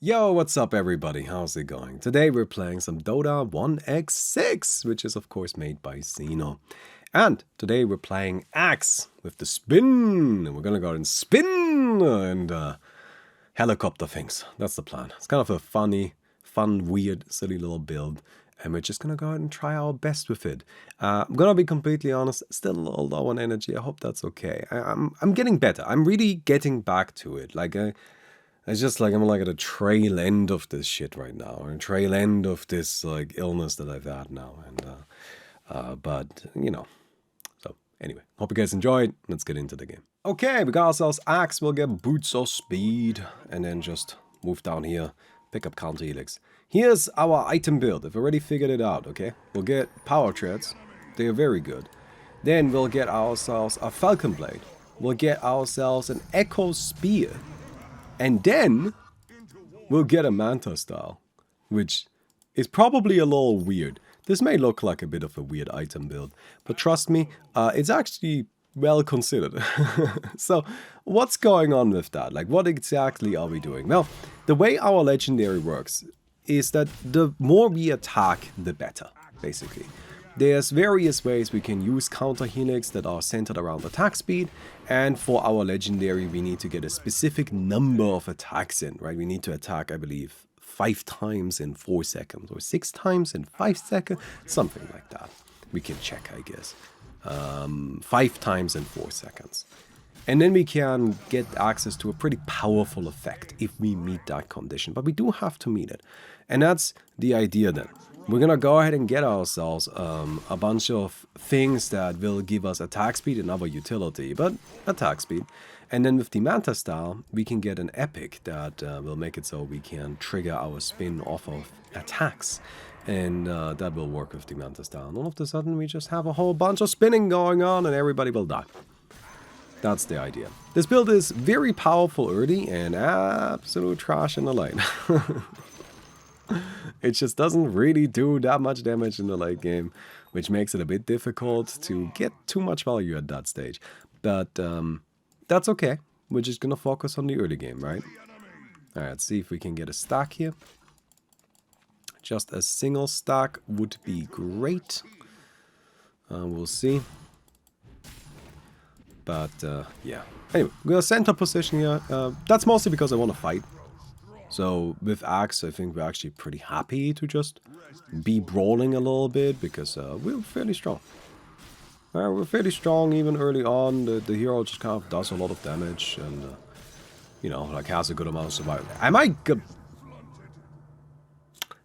Yo, what's up everybody? How's it going? Today we're playing some Dota 1x6, which is of course made by Xeno. And today we're playing Axe with the spin. And we're gonna go and spin and helicopter things. That's the plan. It's kind of a fun, weird, silly little build. And we're just gonna go ahead and try our best with it. I'm gonna be completely honest, still a little low on energy. I hope that's okay. I'm getting better. I'm really getting back to it. It's just like I'm like at a trail end of this shit right now, or a trail end of this like illness that I've had now, and but you know. So anyway, hope you guys enjoyed. Let's get into the game. Okay, we got ourselves Axe. We'll get boots of speed, and then just move down here, pick up counter helix. Here's our item build. I've already figured it out. Okay, we'll get power treads. They are very good. Then we'll get ourselves a falcon blade. We'll get ourselves an echo spear. And then we'll get a Manta style, which is probably a little weird. This may look like a bit of a weird item build, but trust me, it's actually well considered. So what's going on with that? Like, what exactly are we doing? Well, the way our legendary works is that the more we attack, the better, basically. There's various ways we can use counter helix that are centered around attack speed, and for our legendary we need to get a specific number of attacks in, right? We need to attack, I believe, 5 times in 4 seconds, or 6 times in 5 seconds, something like that. We can check, I guess. 5 times in 4 seconds. And then we can get access to a pretty powerful effect if we meet that condition, but we do have to meet it. And that's the idea then. We're gonna go ahead and get ourselves a bunch of things that will give us attack speed and other utility, but attack speed. And then with the Manta style, we can get an epic that will make it so we can trigger our spin off of attacks. And that will work with the Manta style. And all of a sudden we just have a whole bunch of spinning going on and everybody will die. That's the idea. This build is very powerful early and absolute trash in the lane. It just doesn't really do that much damage in the late game, which makes it a bit difficult to get too much value at that stage. But that's okay. We're just gonna focus on the early game, right? Alright, let's see if we can get a stack here. Just a single stack would be great. We'll see. But yeah. Anyway, we're gonna center position here. That's mostly because I want to fight. So with Axe, I think we're actually pretty happy to just be brawling a little bit because we're fairly strong. We're fairly strong even early on. The hero just kind of does a lot of damage and, you know, like has a good amount of survival.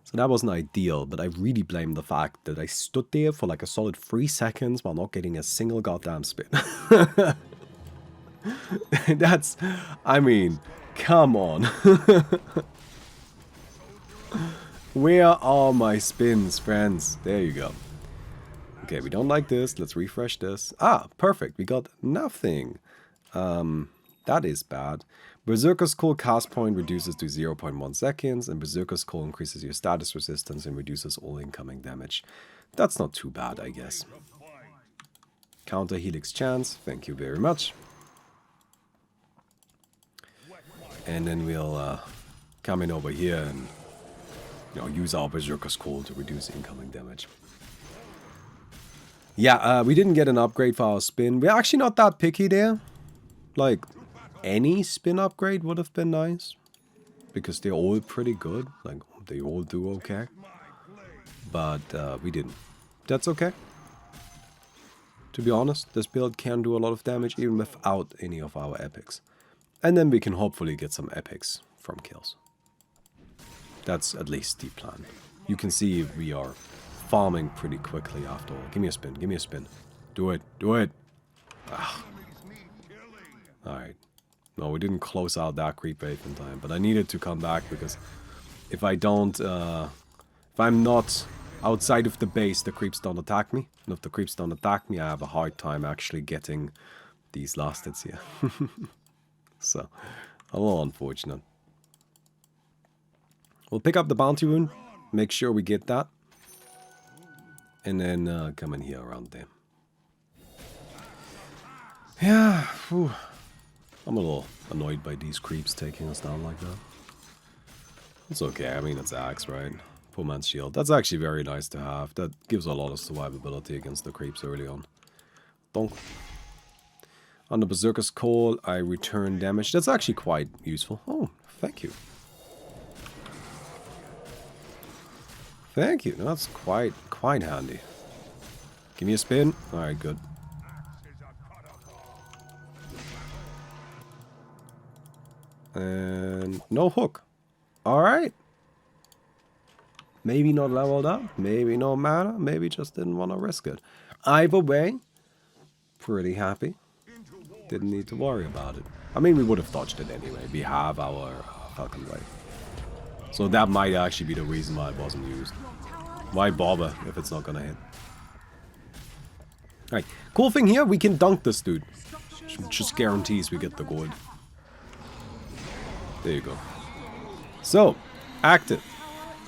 So that wasn't ideal, but I really blame the fact that I stood there for like a solid 3 seconds while not getting a single goddamn spin. That's, I mean, come on. Where are my spins, friends? There you go. Okay, we don't like this. Let's refresh this. Ah, perfect. We got nothing. That is bad. Berserker's Call cast point reduces to 0.1 seconds, and Berserker's Call increases your status resistance and reduces all incoming damage. That's not too bad, I guess. Counter helix chance. Thank you very much. And then we'll come in over here and, you know, use our Berserker's Call to reduce incoming damage. Yeah, we didn't get an upgrade for our spin. We're actually not that picky there. Like, any spin upgrade would have been nice. Because they're all pretty good. Like, they all do okay. But we didn't. That's okay. To be honest, this build can do a lot of damage even without any of our epics. And then we can hopefully get some epics from kills. That's at least the plan. You can see we are farming pretty quickly after all. Give me a spin, give me a spin. Do it, do it. Alright. No, we didn't close out that creep wave in time, but I needed to come back because if I don't, if I'm not outside of the base, the creeps don't attack me. And if the creeps don't attack me, I have a hard time actually getting these last hits here. So, a little unfortunate. We'll pick up the bounty rune, make sure we get that, and then come in here around there. Yeah, whew. I'm a little annoyed by these creeps taking us down like that. It's okay, I mean, it's axe, right? Poor man's shield. That's actually very nice to have. That gives a lot of survivability against the creeps early on. Donk. On the Berserker's Call, I return damage. That's actually quite useful. Oh, thank you. Thank you. No, that's quite handy. Give me a spin. Alright, good. And no hook. Alright. Maybe not leveled up. Maybe no mana. Maybe just didn't want to risk it. Either way, pretty happy. Didn't need to worry about it. I mean, we would have dodged it anyway. We have our Falcon Blade. So that might actually be the reason why it wasn't used. Why bother if it's not gonna hit? Alright, cool thing here, we can dunk this dude. Just guarantees we get the gold. There you go. So, active.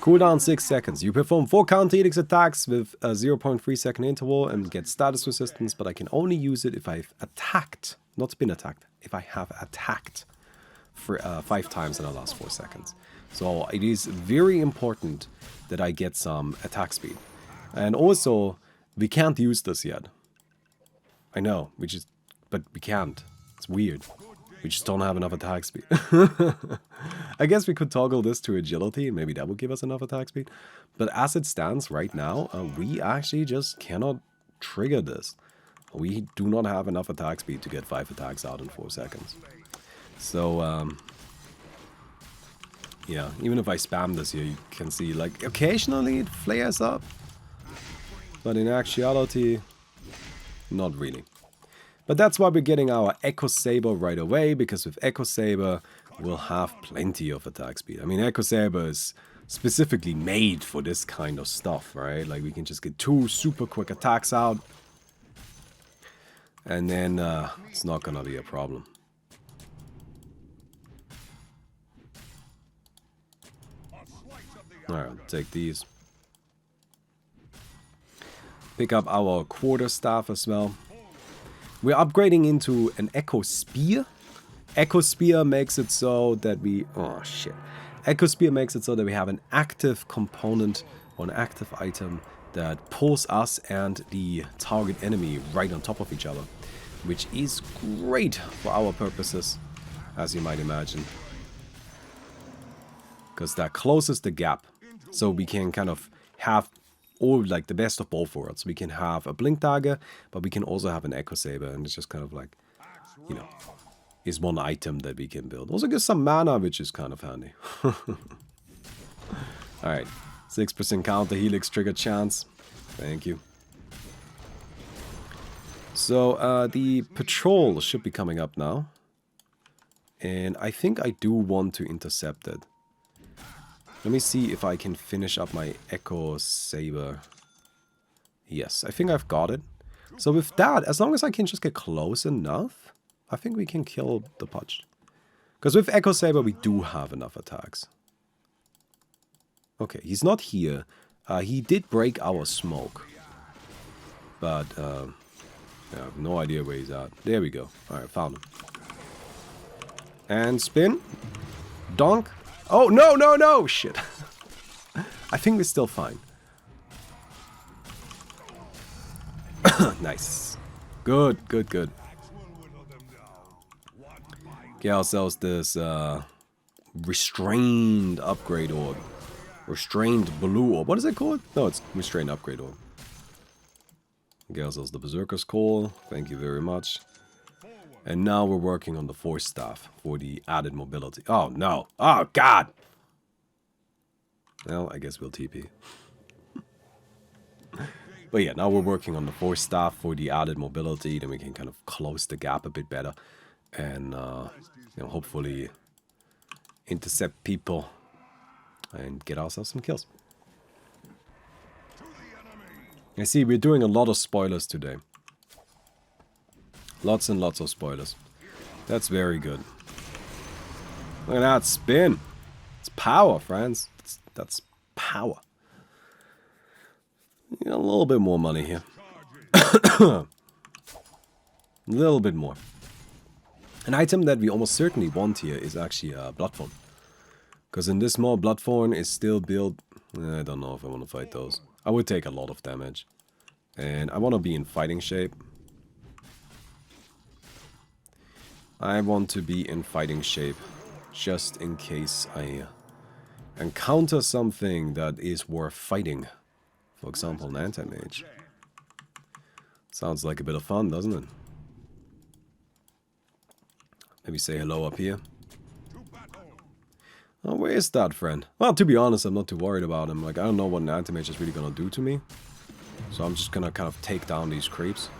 Cooldown 6 seconds. You perform 4 counter helix attacks with a 0.3 second interval and get status resistance, but I can only use it if I've attacked, not been attacked, if I have attacked for 5 times in the last 4 seconds. So it is very important that I get some attack speed. And also, we can't use this yet. I know, but we can't. It's weird. We just don't have enough attack speed. I guess we could toggle this to agility, and maybe that would give us enough attack speed. But as it stands right now, we actually just cannot trigger this. We do not have enough attack speed to get 5 attacks out in 4 seconds. So, yeah, even if I spam this here, you can see, like, occasionally it flares up. But in actuality, not really. But that's why we're getting our Echo Saber right away, because with Echo Saber, we'll have plenty of attack speed. I mean, Echo Saber is specifically made for this kind of stuff, right? Like, we can just get 2 super quick attacks out. And then, it's not gonna be a problem. Alright, I'll take these. Pick up our quarterstaff as well. We're upgrading into an Echo Spear. Echo Spear makes it so that we... Oh, shit. Echo Spear makes it so that we have an active component or an active item that pulls us and the target enemy right on top of each other. Which is great for our purposes, as you might imagine. Because that closes the gap. So we can kind of have... or like the best of both worlds. We can have a Blink Dagger, but we can also have an Echo Saber, and it's just kind of like, you know, is one item that we can build. Also gives some mana, which is kind of handy. Alright, 6% counter helix trigger chance. Thank you. So, the patrol should be coming up now. And I think I do want to intercept it. Let me see if I can finish up my Echo Saber. Yes, I think I've got it. So with that, as long as I can just get close enough, I think we can kill the Pudge. Because with Echo Saber, we do have enough attacks. Okay, he's not here. He did break our smoke. But, I have no idea where he's at. There we go. Alright, found him. And spin. Donk. Oh, no, no, no! Shit. I think we're still fine. Nice. Good, good, good. Get ourselves this restrained upgrade orb. Restrained blue orb. What is it called? No, it's restrained upgrade orb. Get ourselves the Berserker's Call. Thank you very much. And now we're working on the Force Staff for the added mobility. Oh, no. Oh, God. Well, I guess we'll TP. But yeah, now we're working on the Force Staff for the added mobility. Then we can kind of close the gap a bit better. And, you know, hopefully intercept people and get ourselves some kills. I see we're doing a lot of spoilers today. Lots and lots of spoilers. That's very good. Look at that spin. It's power, friends. That's power. You got a little bit more money here. A little bit more. An item that we almost certainly want here is actually Bloodfond. Because in this small Bloodthorn is still built... I don't know if I want to fight those. I would take a lot of damage. And I want to be in fighting shape. I want to be in fighting shape. Just in case I encounter something that is worth fighting. For example, an anti-mage. Sounds like a bit of fun, doesn't it? Maybe say hello up here. Oh, where is that friend? Well, to be honest, I'm not too worried about him. Like, I don't know what an anti-mage is really gonna do to me. So I'm just gonna kind of take down these creeps.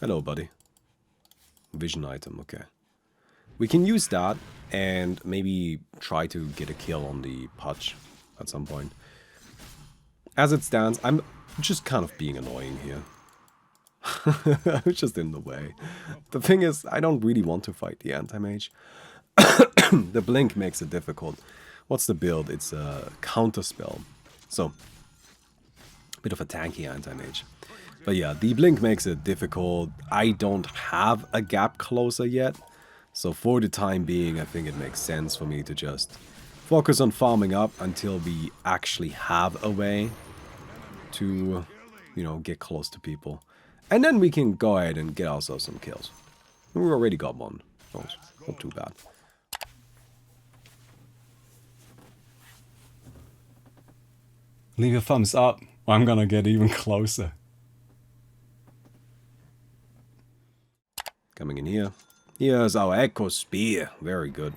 Hello, buddy. Vision item, okay. We can use that and maybe try to get a kill on the Pudge at some point. As it stands, I'm just kind of being annoying here. I'm just in the way. The thing is, I don't really want to fight the anti-mage. The blink makes it difficult. What's the build? It's a counter spell. So, a bit of a tanky anti-mage. But yeah, the blink makes it difficult. I don't have a gap closer yet. So for the time being, I think it makes sense for me to just focus on farming up until we actually have a way to, you know, get close to people. And then we can go ahead and get ourselves some kills. We already got one. So it's not too bad. Leave a thumbs up. I'm gonna get even closer. Coming in here. Here's our Echo Spear. Very good.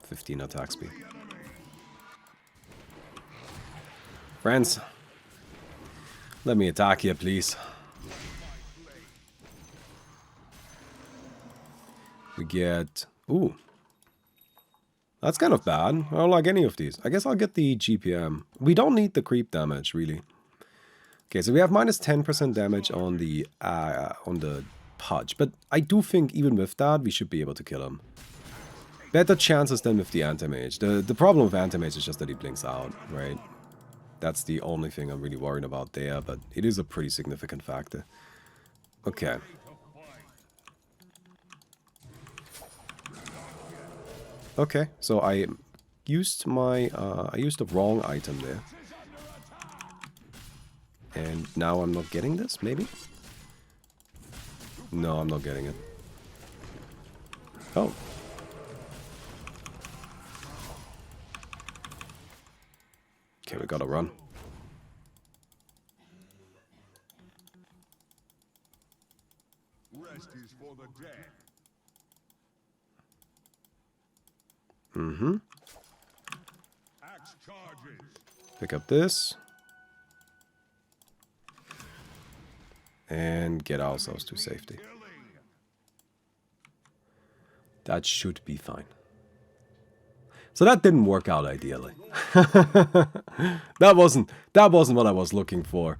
15 attack speed. Friends, let me attack here, please. We get... Ooh. That's kind of bad. I don't like any of these. I guess I'll get the GPM. We don't need the creep damage, really. Okay, so we have minus 10% damage on the Pudge. But I do think even with that, we should be able to kill him. Better chances than with the anti-mage. The problem with anti-mage is just that he blinks out, right? That's the only thing I'm really worried about there, but it is a pretty significant factor. Okay. Okay, so I used my, I used the wrong item there. And now I'm not getting this, maybe? No, I'm not getting it. Oh. Okay, we gotta run. Rest is for the dead. Mm-hmm. Pick up this. And get ourselves to safety. That should be fine. So that didn't work out ideally. That wasn't what I was looking for.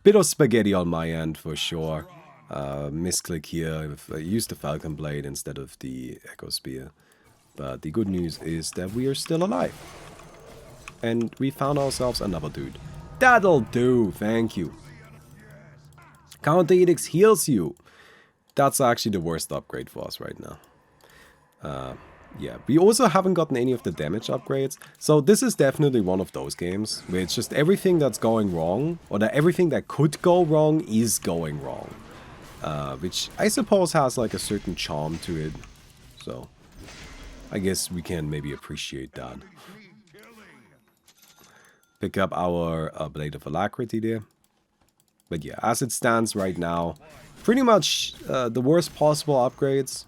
Bit of spaghetti on my end for sure. Misclick here. I used the Falcon Blade instead of the Echo Spear. But the good news is that we are still alive. And we found ourselves another dude. That'll do, thank you. Counter Edicts heals you. That's actually the worst upgrade for us right now. Yeah, we also haven't gotten any of the damage upgrades. So this is definitely one of those games where it's just everything that's going wrong, or that everything that could go wrong is going wrong. Which I suppose has like a certain charm to it. So I guess we can maybe appreciate that. Pick up our Blade of Alacrity there. But yeah, as it stands right now, pretty much the worst possible upgrades.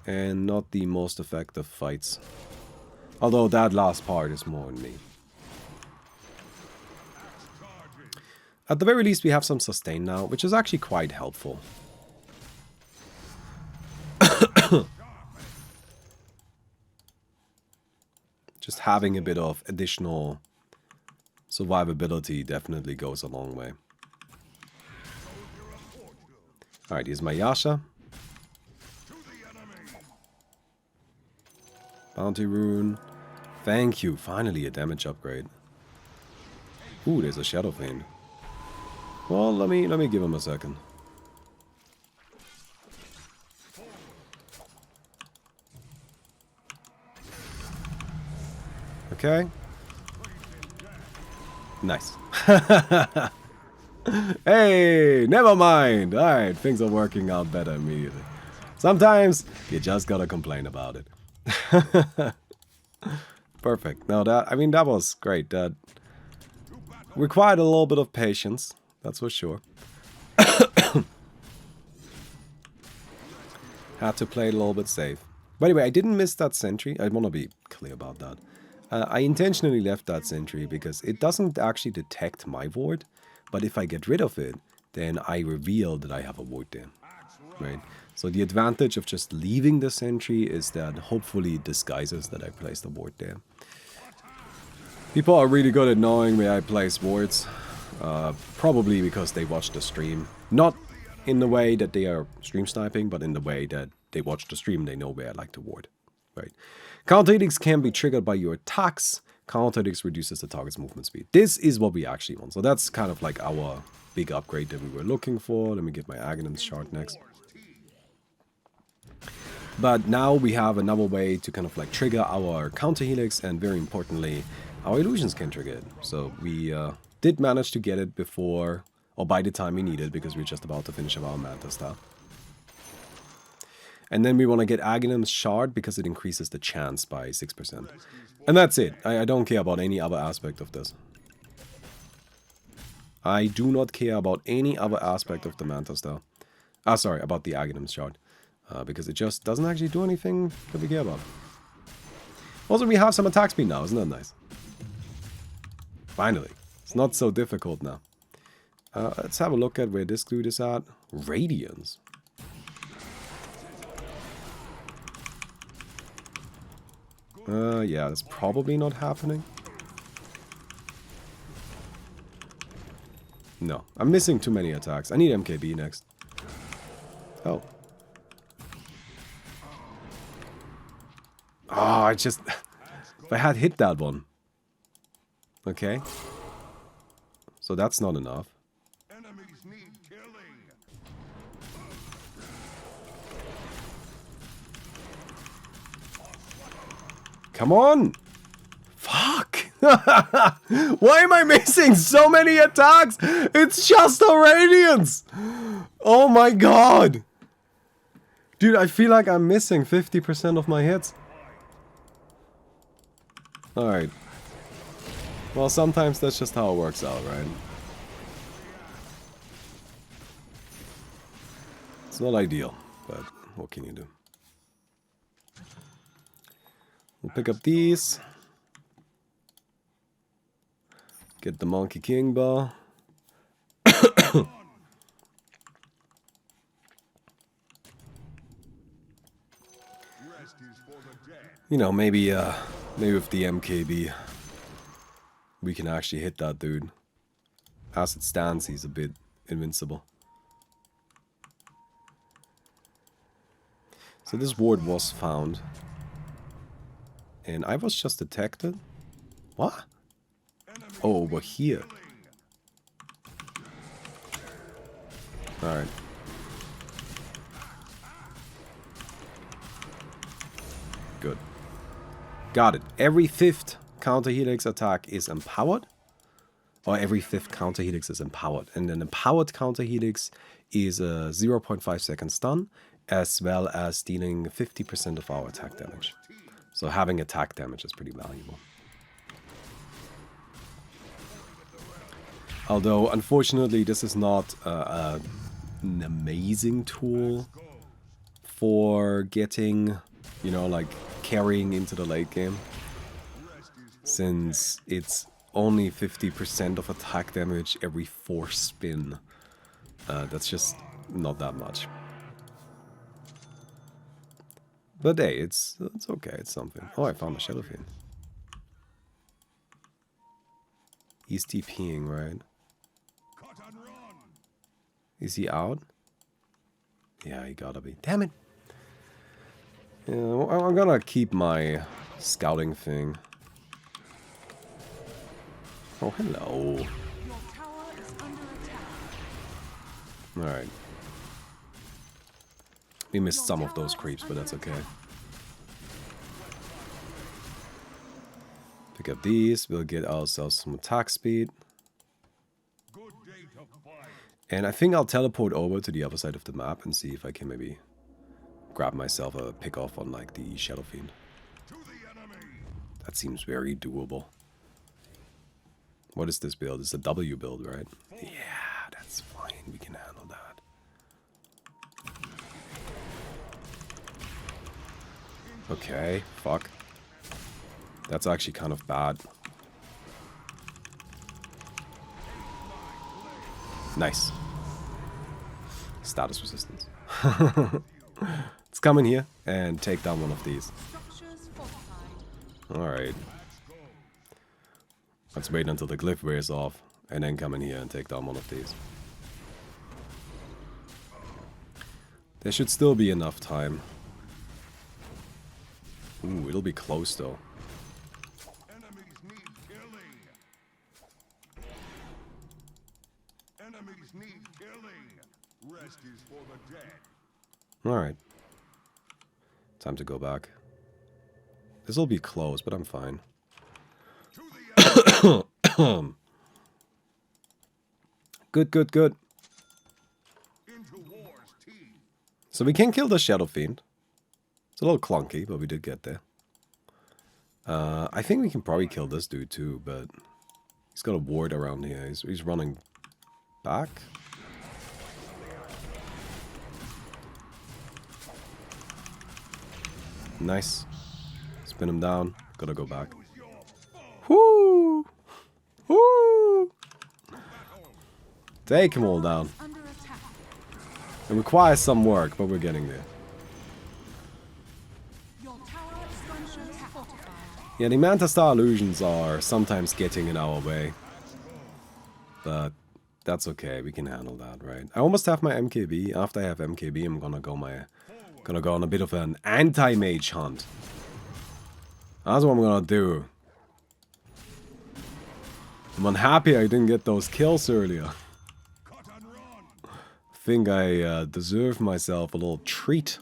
And not the most effective fights. Although that last part is more on me. At the very least we have some sustain now, which is actually quite helpful. Just having a bit of additional survivability definitely goes a long way. Alright, here's my Yasha. Bounty Rune. Thank you. Finally a damage upgrade. Ooh, there's a Shadow Fiend. Well, let me give him a second. Okay. Nice. Hey, never mind. Alright, things are working out better immediately. Sometimes you just gotta complain about it. Perfect. No, that was great. That required a little bit of patience, that's for sure. Had to play it a little bit safe. By the way, I didn't miss that sentry. I want to be clear about that. I intentionally left that sentry because it doesn't actually detect my ward, but if I get rid of it, then I reveal that I have a ward there, right? So the advantage of just leaving the sentry is that hopefully it disguises that I placed a ward there. People are really good at knowing where I place wards, probably because they watch the stream. Not in the way that they are stream sniping, but in the way that they watch the stream, they know where I like to ward, right? Counter-hits can be triggered by your attacks. Counter-hits reduces the target's movement speed. This is what we actually want. So that's kind of like our big upgrade that we were looking for. Let me get my Aghanim's chart next. But now we have another way to kind of like trigger our counter-helix, and very importantly, our illusions can trigger it. So we did manage to get it before, or by the time we need it, because we're just about to finish up our Manta stuff. And then we want to get Aghanim's Shard because it increases the chance by 6%. And that's it. I don't care about any other aspect of this. I do not care about any other aspect of the Manta stuff. Sorry, about the Aghanim's Shard. Because it just doesn't actually do anything that we care about. Also, we have some attack speed now. Isn't that nice? Finally. It's not so difficult now. Let's have a look at where this dude is at. Radiance. Yeah, that's probably not happening. No, I'm missing too many attacks. I need MKB next. Oh. Oh, I just... if I had hit that one. Okay. So that's not enough. Come on! Fuck! Why am I missing so many attacks? It's just a Radiance! Oh my god! Dude, I feel like I'm missing 50% of my hits. Alright. Well, sometimes that's just how it works out, right? It's not ideal, but what can you do? We'll pick up these. Get the Monkey King Ball. You know, maybe with the MKB, we can actually hit that dude. As it stands, he's a bit invincible. So this ward was found. And I was just detected? What? Oh, over here. Alright. Good. Got it. Every 5th counter-helix attack is empowered. Or every 5th counter-helix is empowered. And an empowered counter-helix is a 0.5 second stun, as well as dealing 50% of our attack damage. So having attack damage is pretty valuable. Although, unfortunately, this is not an amazing tool for getting, you know, like, carrying into the late game. Since it's only 50% of attack damage every 4 spin. That's just not that much. But hey, it's okay, it's something. Oh, I found a Shadow Fiend. He's TPing, right? Is he out? Yeah, he gotta be. Damn it! Yeah, I'm gonna keep my scouting thing. Oh, hello. Alright. We missed some of those creeps, but that's okay. Pick pick up these. We'll get ourselves some attack speed. And I think I'll teleport over to the other side of the map and see if I can maybe grab myself a pick off on like the Shadow Fiend. That seems very doable. What is this build? It's a W build, right? Yeah, that's fine. We can handle that. Okay, fuck. That's actually kind of bad. Nice. Status resistance. Let's come in here and take down one of these. Alright. Let's wait until the glyph wears off and then come in here and take down one of these. There should still be enough time. Ooh, it'll be close though. Enemies need killing. Enemies need killing. Rest is for the dead. Alright. Time to go back. This'll be close, but I'm fine. Good, good, good. So we can kill the Shadow Fiend. It's a little clunky, but we did get there. I think we can probably kill this dude too, but he's got a ward around here. He's running back. Nice. Spin him down. Gotta go back. Whoo! Whoo! Take him all down. It requires some work, but we're getting there. Yeah, the Manta Star illusions are sometimes getting in our way. But that's okay, we can handle that, right? I almost have my MKB. After I have MKB, I'm gonna go on a bit of an anti-mage hunt. That's what I'm gonna do. I'm unhappy I didn't get those kills earlier. I think I deserve myself a little treat.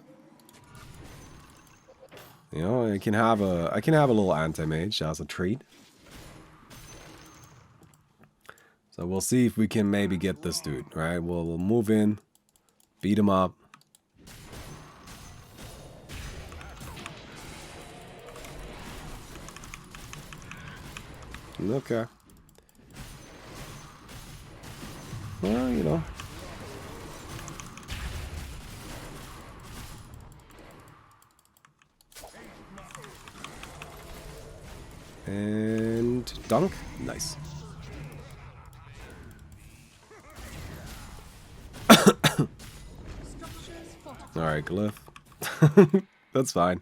You know, I can have a little anti-mage as a treat. So we'll see if we can maybe get this dude, right? We'll move in, beat him up. Okay. Well, you know. And dunk. Nice. Alright, glyph. That's fine.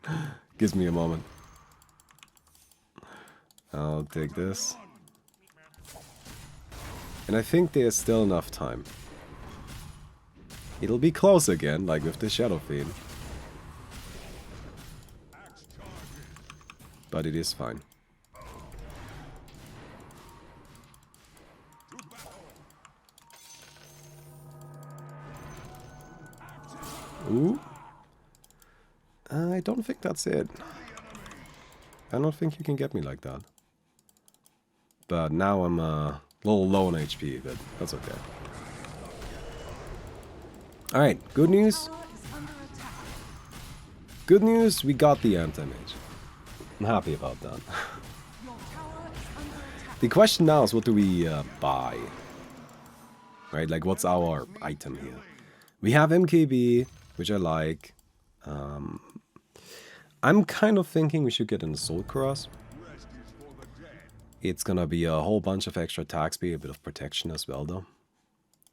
Gives me a moment. I'll take this. And I think there's still enough time. It'll be close again, like with the Shadow Fiend. But it is fine. Ooh. I don't think that's it. I don't think you can get me like that. But now I'm a little low on HP, but that's okay. Alright, good news. Good news, we got the anti-mage. I'm happy about that. The question now is, what do we buy? Right, like what's our item here? We have MKB, which I like. I'm kind of thinking we should get an Assault Cross. It's gonna be a whole bunch of extra attack speed, a bit of protection as well though.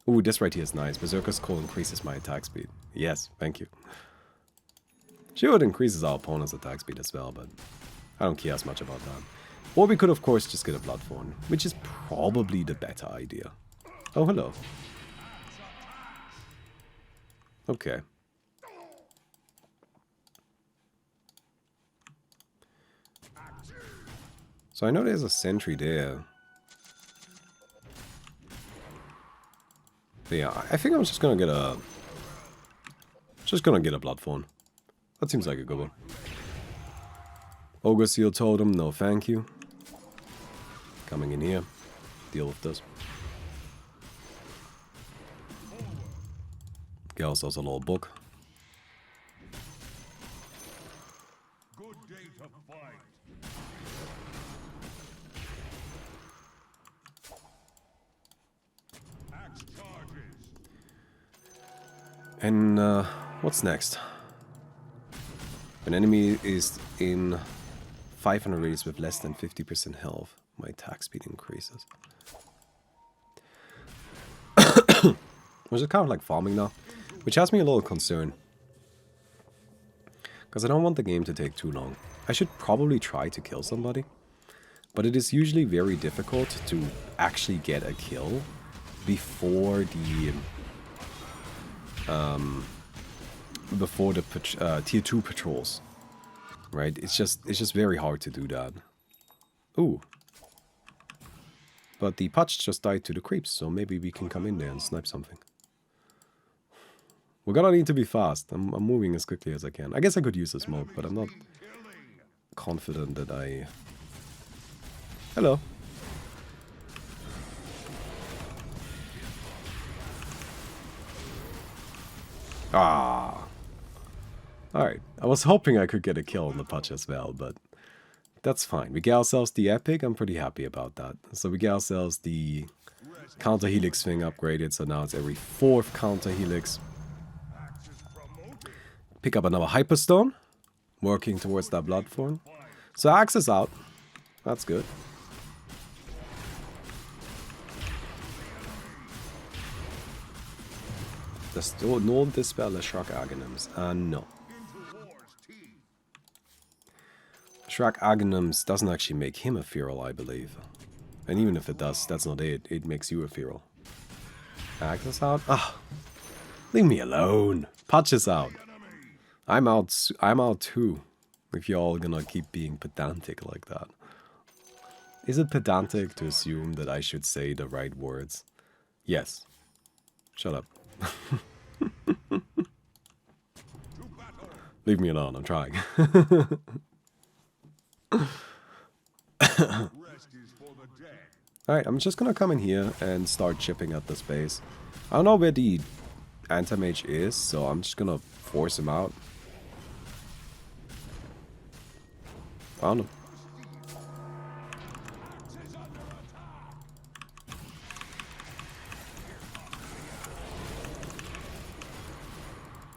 Ooh, this right here is nice. Berserker's Call increases my attack speed. Yes, thank you. Sure, it increases our opponent's attack speed as well, but I don't care as much about that. Or we could of course just get a Bloodthorn, which is probably the better idea. Oh, hello. Okay. So I know there's a sentry there. But yeah, I think I'm just gonna get a... Bloodthorn. That seems like a good one. Ogre Seal Totem, no thank you. Coming in here. Deal with this. Gals also a little book. Good day to fight. Axe charges. And what's next? An enemy is in 500 radius with less than 50% health. My attack speed increases. Which is kind of like farming now, which has me a little concerned. Because I don't want the game to take too long. I should probably try to kill somebody, but it is usually very difficult to actually get a kill before the tier 2 patrols, right? It's just very hard to do that. Ooh. But the Putch just died to the creeps, so maybe we can come in there and snipe something. We're gonna need to be fast. I'm moving as quickly as I can. I guess I could use the smoke, but I'm not confident that I... Hello. Ah. Alright. I was hoping I could get a kill on the Putch as well, but that's fine. We get ourselves the epic. I'm pretty happy about that. So we get ourselves the counter helix thing upgraded, so now it's every 4th counter helix. Pick up another hyperstone, working towards that bloodthorn. So axe is out. That's good. There's no dispel the Shrug Aghanim's. No. Shrug Aghanim's doesn't actually make him a feral, I believe. And even if it does, that's not it. It makes you a feral. Axe is out. Ah, leave me alone. Putch is out. I'm out too. If you're all gonna keep being pedantic like that. Is it pedantic to assume that I should say the right words? Yes. Shut up. Leave me alone, I'm trying. Alright, I'm just gonna come in here and start chipping at the space. I don't know where the anti-mage is, so I'm just gonna force him out. Found him.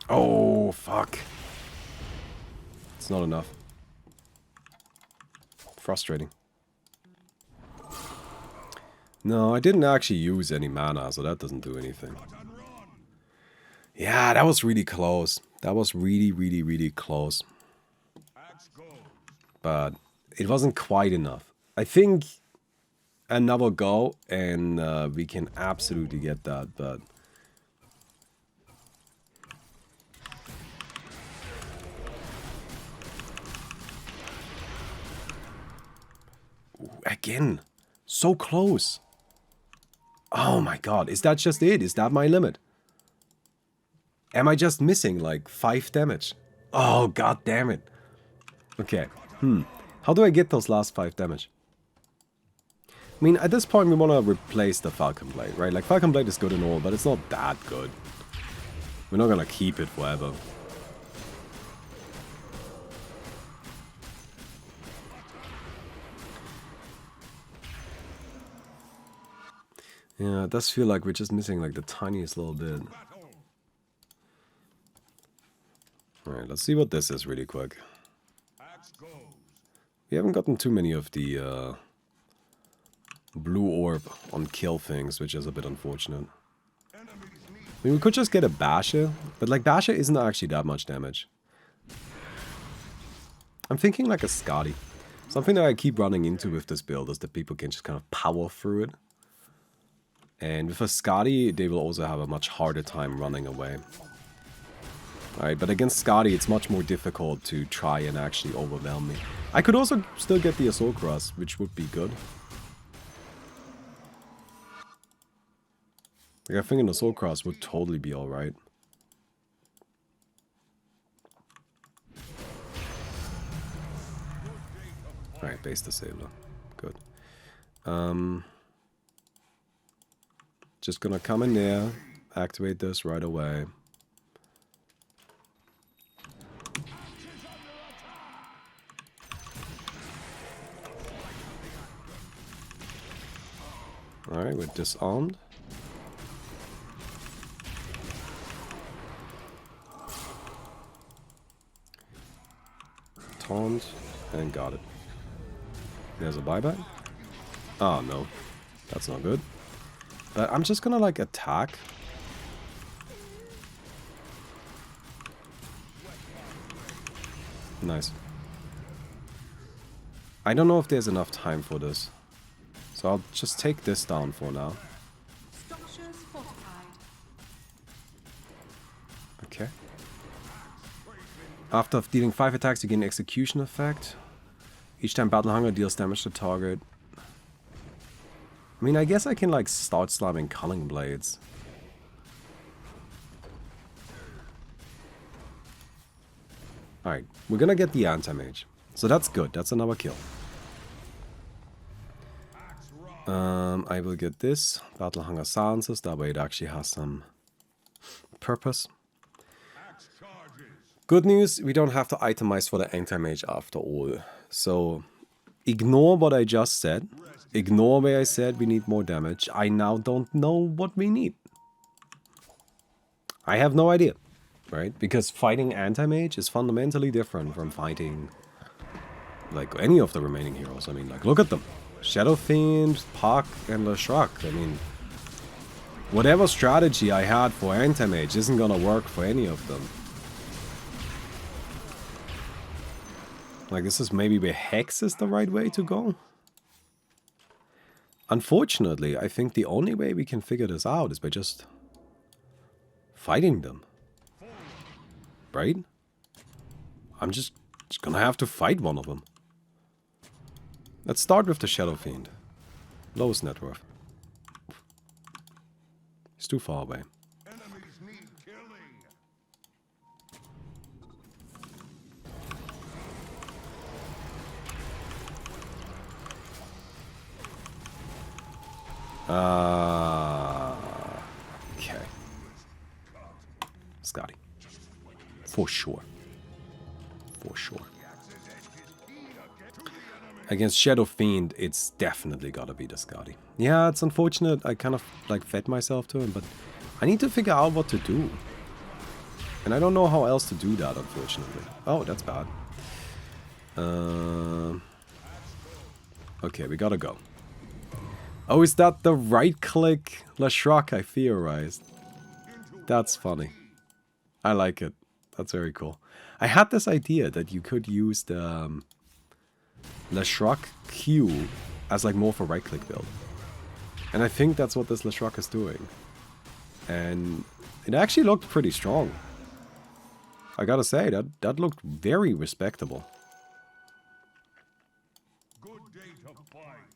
Oh, fuck. It's not enough. Frustrating. No, I didn't actually use any mana, so that doesn't do anything. Yeah, that was really close. That was really close. But it wasn't quite enough. I think another go and we can absolutely get that, but... Ooh, again, so close. Oh my god, is that just it? Is that my limit? Am I just missing like 5 damage? Oh, god damn it. Okay, how do I get those last 5 damage? I mean, at this point we want to replace the Falcon Blade, right? Like, Falcon Blade is good and all, but it's not that good. We're not gonna keep it forever. Yeah, it does feel like we're just missing like the tiniest little bit. Alright, let's see what this is really quick. We haven't gotten too many of the blue orb on kill things, which is a bit unfortunate. I mean, we could just get a Basher, but like Basher isn't actually that much damage. I'm thinking like a Skadi. Something that I keep running into with this build is that people can just kind of power through it. And with a Skadi, they will also have a much harder time running away. Alright, but against Skadi, it's much more difficult to try and actually overwhelm me. I could also still get the Assault Cross, which would be good. Like, I think an Assault Cross would totally be alright. Alright, base disabler. Good. Just gonna come in there, activate this right away. Alright, we're disarmed. Taunt, and got it. There's a buyback. Oh no, that's not good. But I'm just gonna like attack. Nice. I don't know if there's enough time for this. So I'll just take this down for now. Structures fortified. Okay. After dealing 5 attacks, you gain execution effect. Each time Battle Hunger deals damage to target. I mean, I guess I can like start slamming Culling Blades. Alright, we're gonna get the Anti-Mage. So that's good, that's another kill. I will get this. Battle Hunger Silences, that way it actually has some purpose. Good news, we don't have to itemize for the Anti-Mage after all. So, ignore what I just said. Ignore where I said we need more damage. I now don't know what we need. I have no idea, right? Because fighting Anti-Mage is fundamentally different from fighting like any of the remaining heroes. I mean, like, look at them. Shadow Fiend, Puck, and Leshrac. I mean, whatever strategy I had for Anti-Mage isn't gonna work for any of them. Like, this is maybe where Hex is the right way to go. Unfortunately, I think the only way we can figure this out is by just fighting them. Right? I'm just gonna have to fight one of them. Let's start with the Shadow Fiend. Lowest net worth. He's too far away. Enemies need killing. Okay. Scotty. For sure. For sure. Against Shadow Fiend, it's definitely gotta be the Scotty. Yeah, it's unfortunate. I kind of like fed myself to him, but I need to figure out what to do. And I don't know how else to do that, unfortunately. Oh, that's bad. Okay, we gotta go. Oh, is that the right-click Leshrac I theorized? That's funny. I like it. That's very cool. I had this idea that you could use the Leshrac Q as like more of a right-click build. And I think that's what this Leshrac is doing. And it actually looked pretty strong. I gotta say, that looked very respectable. Good day to fight.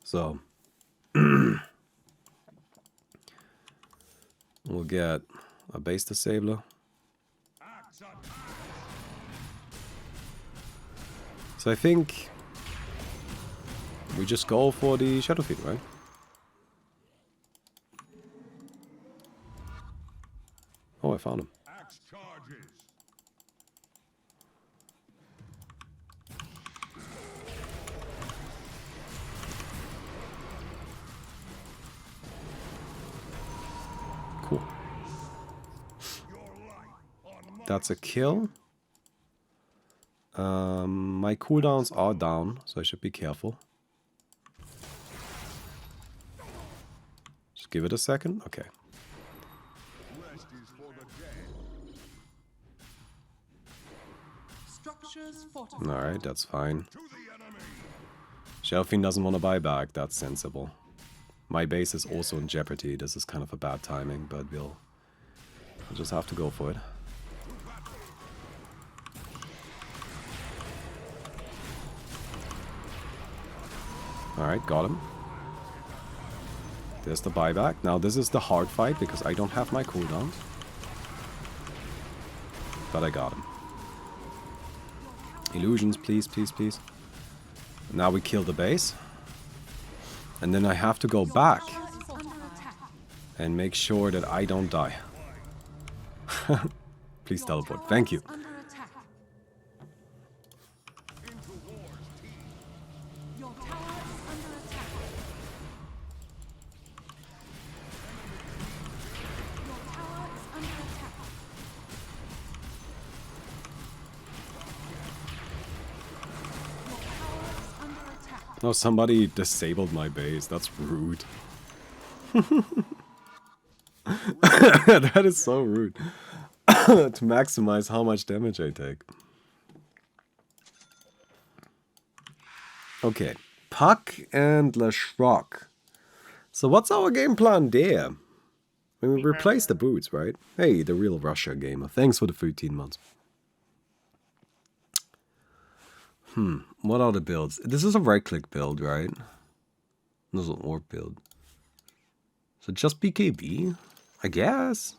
So, we'll get a base disabler. Axe up. So I think we just go for the Shadow Fiend, right? Oh, I found him. Axe charges. Cool. Your life on my That's a kill. My cooldowns are down, so I should be careful. Just give it a second. Okay. rest is for the dead. Structures fortified. Alright, that's fine. To the enemy. Shadow Fiend doesn't want to buy back. That's sensible. My base is also in jeopardy. This is kind of a bad timing, but we'll just have to go for it. Alright, got him. There's the buyback. Now this is the hard fight because I don't have my cooldowns. But I got him. Illusions, please, please, please. Now we kill the base. And then I have to go back Tower is under attack. and make sure that I don't die. Please Your teleport. tower Thank you. is under attack. Into war's teeth. Your tower is under attack. Your tower is under attack. Your tower is under attack. Oh, somebody disabled my base. That's rude. That is so rude. To maximize how much damage I take. Okay. Puck and Lashrock. So what's our game plan there? We replace the boots, right? Hey, the real Russia gamer. Thanks for the 13 months. What are the builds? This is a right-click build, right? This is an orb build. So just BKB? I guess.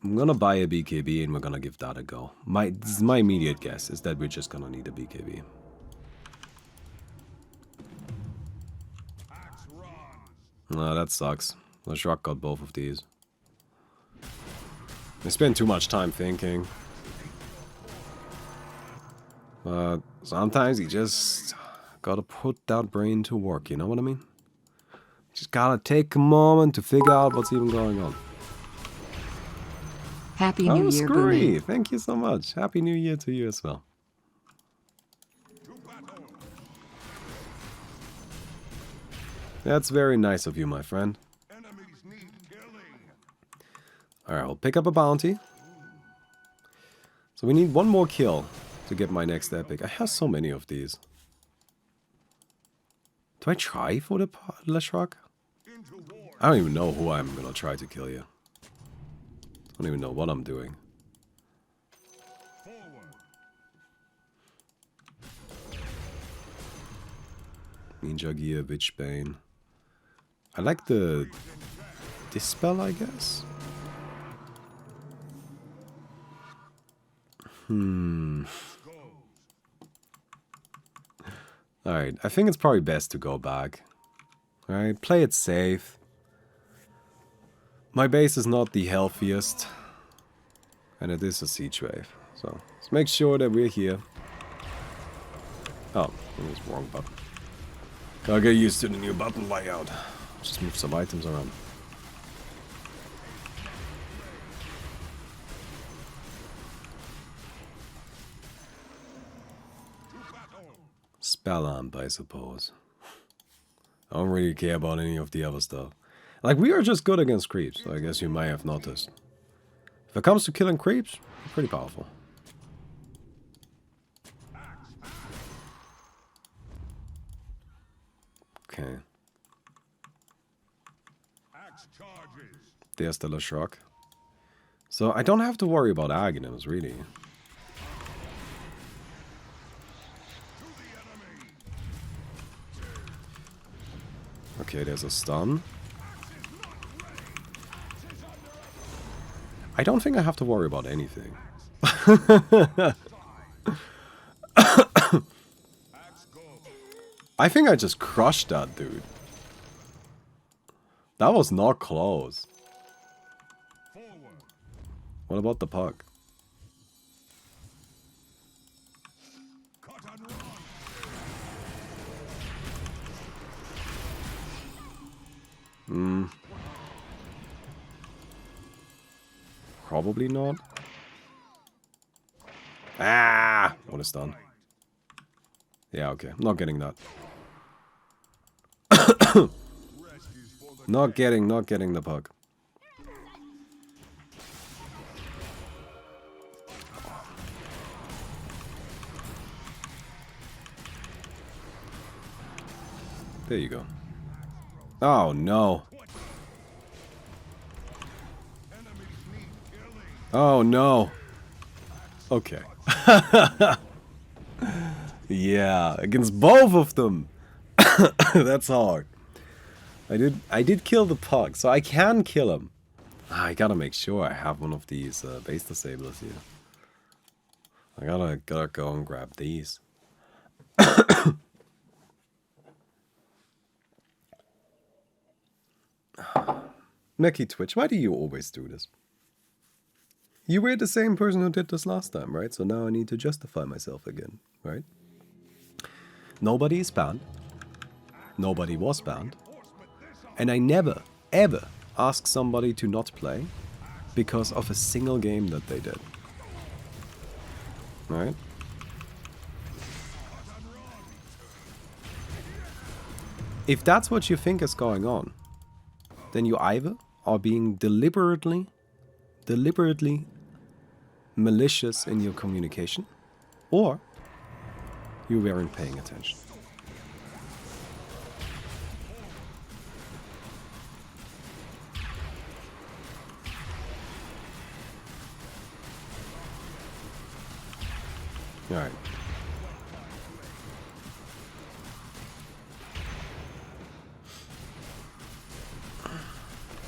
I'm gonna buy a BKB and we're gonna give that a go. This is my immediate guess, is that we're just gonna need a BKB. Axe runs. No, that sucks. Lashrock got both of these. I spend too much time thinking. But sometimes you just gotta put that brain to work, you know what I mean? Just gotta take a moment to figure out what's even going on. Happy New Year, Scurry! Baumi. Thank you so much. Happy New Year to you as well. To battle. That's very nice of you, my friend. Enemies need killing. Alright, I'll pick up a bounty. So we need one more kill to get my next epic. I have so many of these. Do I try for the Lashrock? Into war. I don't even know who I'm gonna try to kill you. I don't even know what I'm doing. Forward. Ninja Gear, Witchbane. I like the Dispel, I guess. Alright, I think it's probably best to go back. Alright, play it safe. My base is not the healthiest. And it is a siege wave. So, let's make sure that we're here. Oh, it was the wrong button. Gotta get used to the new button layout. Just move some items around. Spell amp, I suppose. I don't really care about any of the other stuff. Like, we are just good against creeps, so I guess you may have noticed. If it comes to killing creeps, we're pretty powerful. Okay. Axe charges. There's the Lashrock. So I don't have to worry about Aghanims, really. To the enemy. Okay, there's a stun. I don't think I have to worry about anything. Axe go. I think I just crushed that dude. That was not close. Forward. What about the puck? Cut and run. Probably not. Ah! What a stun. Yeah, okay. I'm not getting that. Rest is for the Not getting the puck. There you go. Oh no. enemies need killing. Oh no. Okay. Yeah, against both of them. That's hard. I did kill the puck, so I can kill him. I gotta make sure I have one of these base disablers here. I gotta go and grab these. Mackie Twitch, why do you always do this? You were the same person who did this last time, right? So now I need to justify myself again, right? Nobody is banned. Nobody was banned. And I never, ever ask somebody to not play because of a single game that they did. Right? If that's what you think is going on, then you either are being deliberately malicious in your communication, or you weren't paying attention. Alright.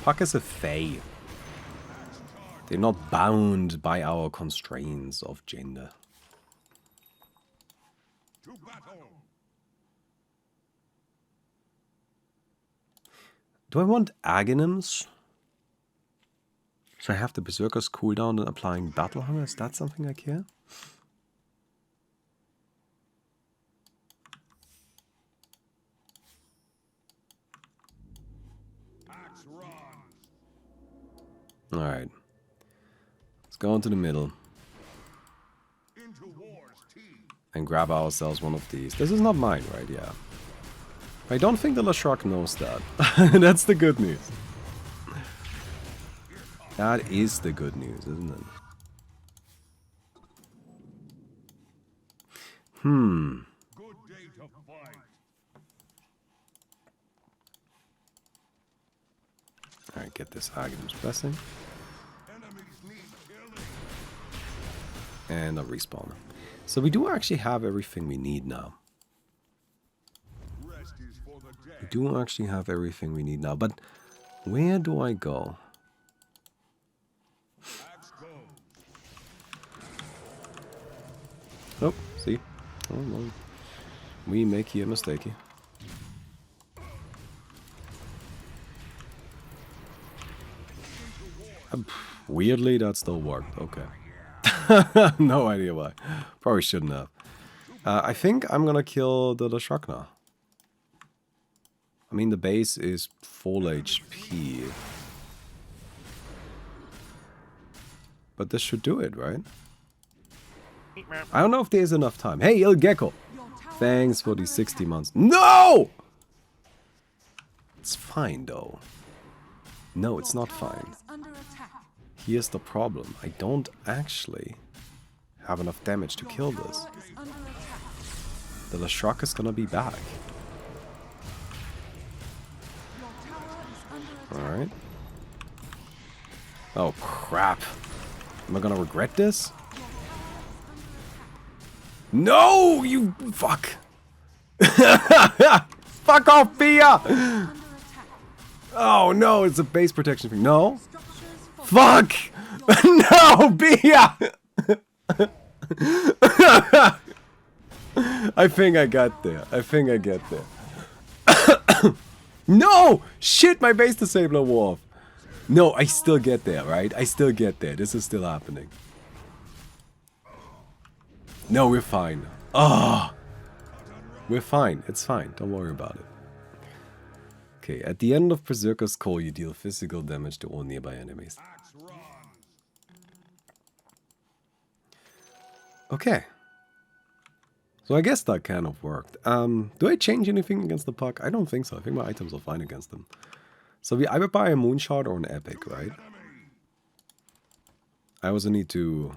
Puck is a fae. They're not bound by our constraints of gender. To battle. Do I want agonyms? So I have the Berserker's cooldown and applying Battle Hunger? Is that something I care? Axe runs. Alright. Let's go into the middle Into war's teeth. and grab ourselves one of these. This is not mine, right? Yeah. I don't think the Lashrak knows that. That's the good news. That is the good news, isn't it? Good day to fight. Alright, get this Aghanim's Blessing. Enemies need killing. And a respawner. So we do actually have everything we need now. Rest is for the We dead. do actually have everything we need now. But where do I go? Axe goes. Oh, see? Oh, no. We make here a mistake here. Weirdly, that still worked. Okay. No idea why. Probably shouldn't have. I think I'm gonna kill the Lashrak now. I mean, the base is full HP. But this should do it, right? I don't know if there's enough time. Hey, Il Gecko! Your tower Thanks is for the under 60 attack. months. No! It's fine, though. No, it's Your not tower fine. is under attack. Here's the problem. I don't actually have enough damage to Your kill tower this. is under attack. The Lashrak is gonna be back. Your tower is under attack. Alright. Oh, crap. Am I gonna regret this? No! You fuck! Fuck off, Pia! Under attack. Oh no, it's a base protection thing. No! Structures for Fuck! No, Pia! I think I got there. I think I get there. No! Shit, my base disabler wore off. No, I still get there, right? I still get there. This is still happening. No, we're fine. Ah, we're fine. It's fine. Don't worry about it. Okay, at the end of Berserker's Call, you deal physical damage to all nearby enemies. Axe runs. Okay. So I guess that kind of worked. Do I change anything against the puck? I don't think so. I think my items are fine against them. So we either buy a Moonshard or an Epic, right? I also need to...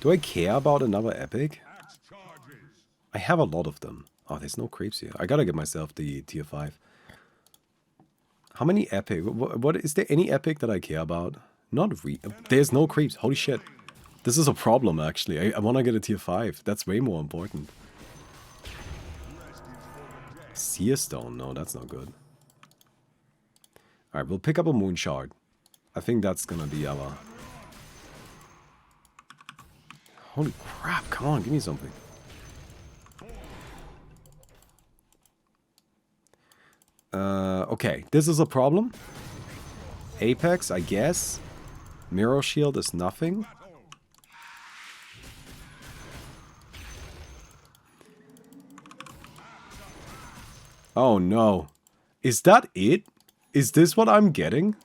Do I care about another Epic? Axe charges. I have a lot of them. Oh, there's no creeps here. I gotta get myself the tier 5. How many Epic? What is there any Epic that I care about? Not there's no creeps. Holy shit. This is a problem, actually. I wanna get a tier 5. That's way more important. Seer Stone. No, that's not good. Alright, we'll pick up a Moonshard. I think that's gonna be our... Holy crap, come on, give me something. Okay, this is a problem. Apex, I guess. Mirror Shield is nothing. Oh no. Is that it? Is this what I'm getting?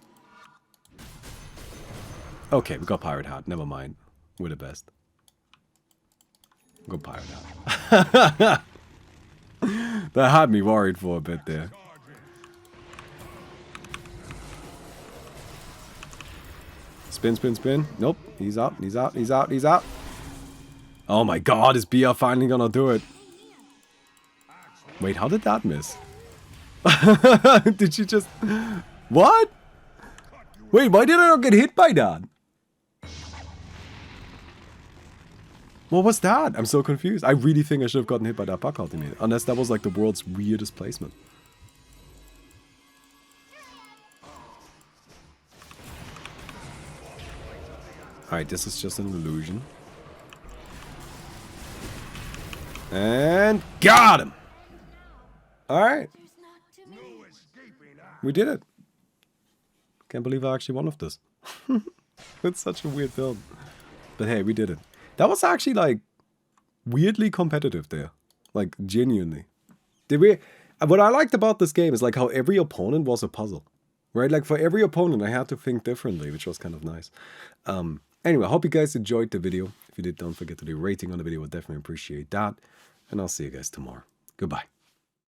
Okay, we got Pirate Hat. Never mind. We're the best. Good Pirate Hat. That had me worried for a bit there. Spin, spin, spin. Nope. He's out, he's out, he's out, he's out. Oh my god, is BR finally gonna do it? Wait, how did that miss? Did she just... What? Wait, why did I not get hit by that? What was that? I'm so confused. I really think I should have gotten hit by that puck ultimate. Unless that was like the world's weirdest placement. Alright, this is just an illusion. And got him! Alright. We did it. Can't believe I actually won with this. It's such a weird build. But hey, we did it. That was actually like weirdly competitive there. Like genuinely. What I liked about this game is like how every opponent was a puzzle. Right? Like for every opponent I had to think differently, which was kind of nice. Anyway, I hope you guys enjoyed the video. If you did, don't forget to leave a rating on the video. I would definitely appreciate that. And I'll see you guys tomorrow. Goodbye.